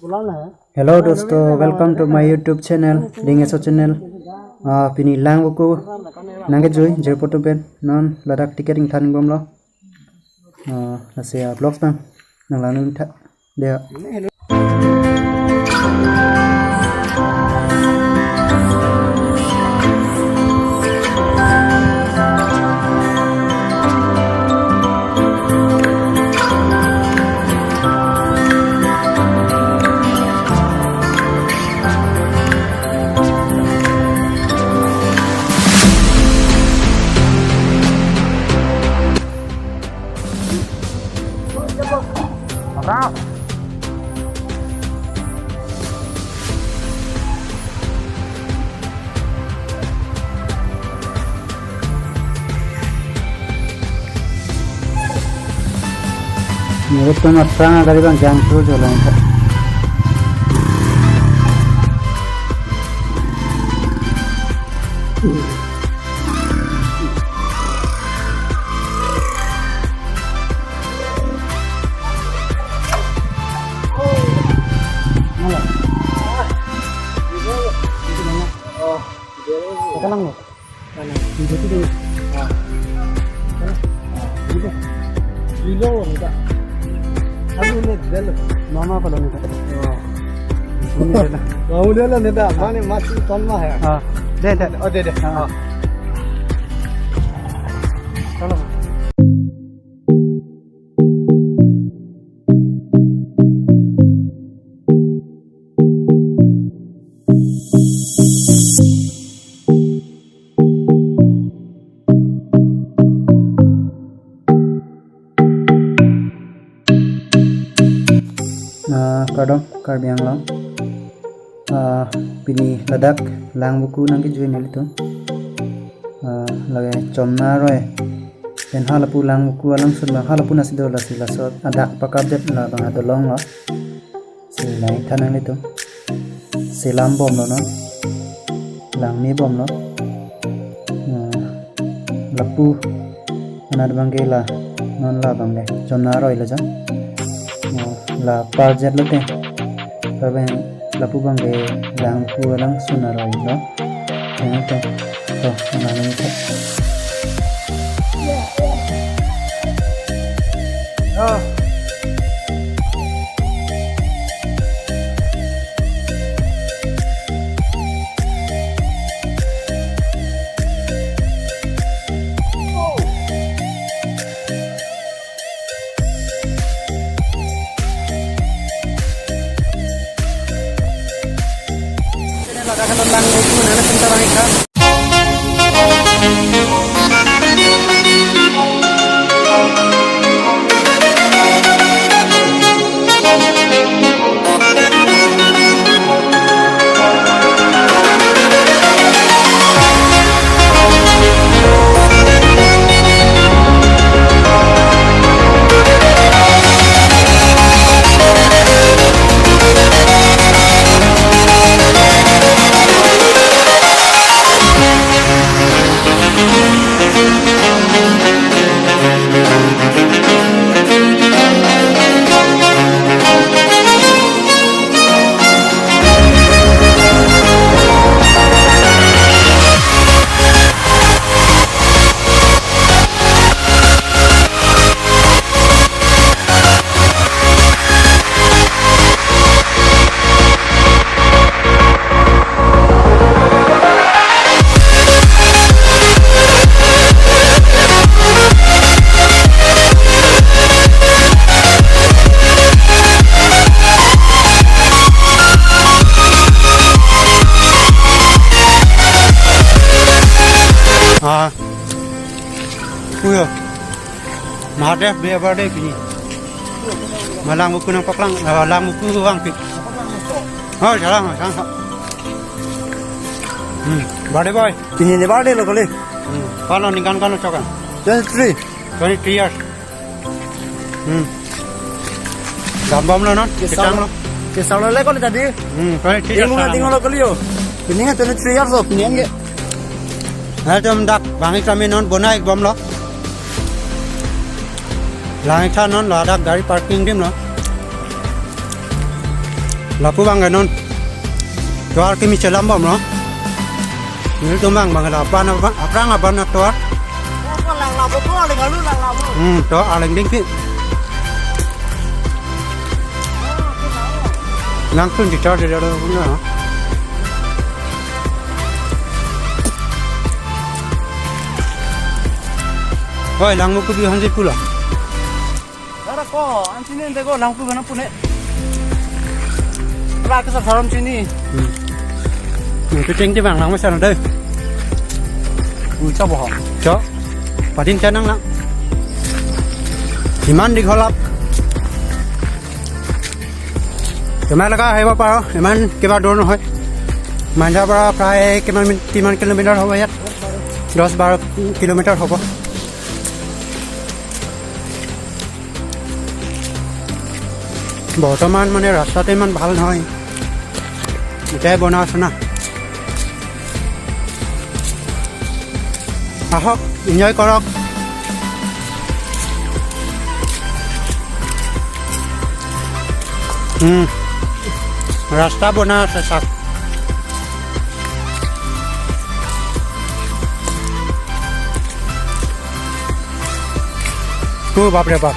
Hello दोस्तों, welcome to my YouTube channel, Ding-ehhso channel. Pini Lankvoku nangge joy jepoto ben non ladak ticketing thaning bomlo. Nasi vlogs bang nang lanu tha dia. Menurut pengat perang kali bang jangan terus jalan. Mama apa lagi? Oh, udah lah, nih dah. Mana masih tanah ya? Deh. Oh, deh. Kalau. Karbi Anglong pini ladak Lankvoku nangki jual nilai tu lagi comna roy dan halapu Lankvoku alam sudah halapu nasi dola sila sot ada pakar jet lah bang ada long lah sila tanang itu silam bom lo no lang ni bom lo lapu mana ada bangke lah non lah bangke comna roy lah jang la par jet lo teh Karbi lapu bangke Lankvoku alang sunar roy lo jangan tu mana itu Lankvoku nana sebentar aja. Kuyo, mahadef biar berde pini. Lankvoku nang paklang, Lankvoku bang pik. Oh, jalan. Berde boy. Pini ni berde lo kali. Kalau ningkan kalau cokan. 23 years. Gambam lo non, kecang lo. Kisah lo lekol tadi. 23 years. Tinggal lo kali yo. Pini kan 23 years lo pini enggak. Ada mendak bangi kami non bonai bom lo. Langit non lo ada gari parking dim lo. lapu bang non tuar kimi celam bom no ni tu bang apa na aprang apa na tuar lang labu ko lang alu lang labu to Arleng ding pi lang tun di tar de da no oi Lankvoku bi hanji pula dara ko antine de ko Lankvoku bana pune ra ka sa tharam chini cái trên cái vàng lắm mới sao đây cho bỏ cho và tin chân năng lắm thì man đi khó lắm cái mai là cái hay bao cái man cái bao đồn rồi man ra bao phải cái man tìm man km không vậy 10-12 km không বর্তমান মানে রাস্তাতে ইমান ভাল নহয় এটাই বনা আছে না আহক এনজয় কৰক ৰাস্তা বনা আছে চাক বাপৰে বাপ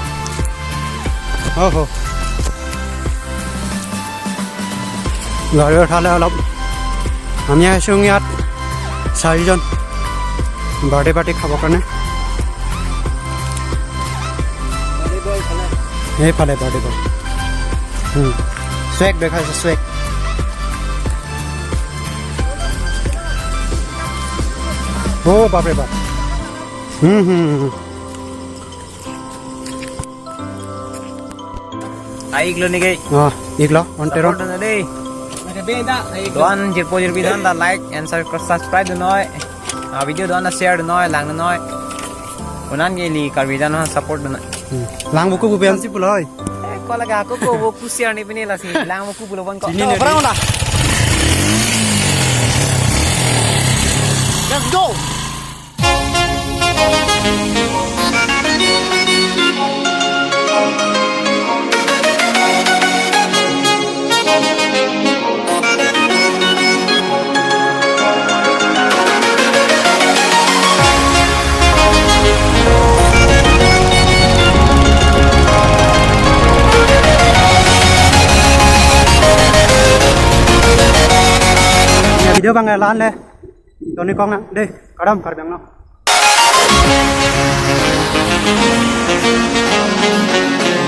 हो গাড়ী উঠালে অলপ আমি আহিছোঁ ইয়াত 4জন বাৰ্থডে পাৰ্টি খাবৰ কাৰণে এইফালে বাৰ্থডে বয় স্ৱেগ দেখাইছে স্ৱেগ বাপৰে বাপ Iglo ni kay iglo on teron na day doan jirpo jirpi doan da like and subscribe noy video doan na share noy lang noy unan geli Karbi jana support na Lankvoku bu bian si puloi ko laga ko wo ku share ni bini la si Lankvoku bulon ko parang la let's go video bang lan le Tony kong na de kadam kar bang no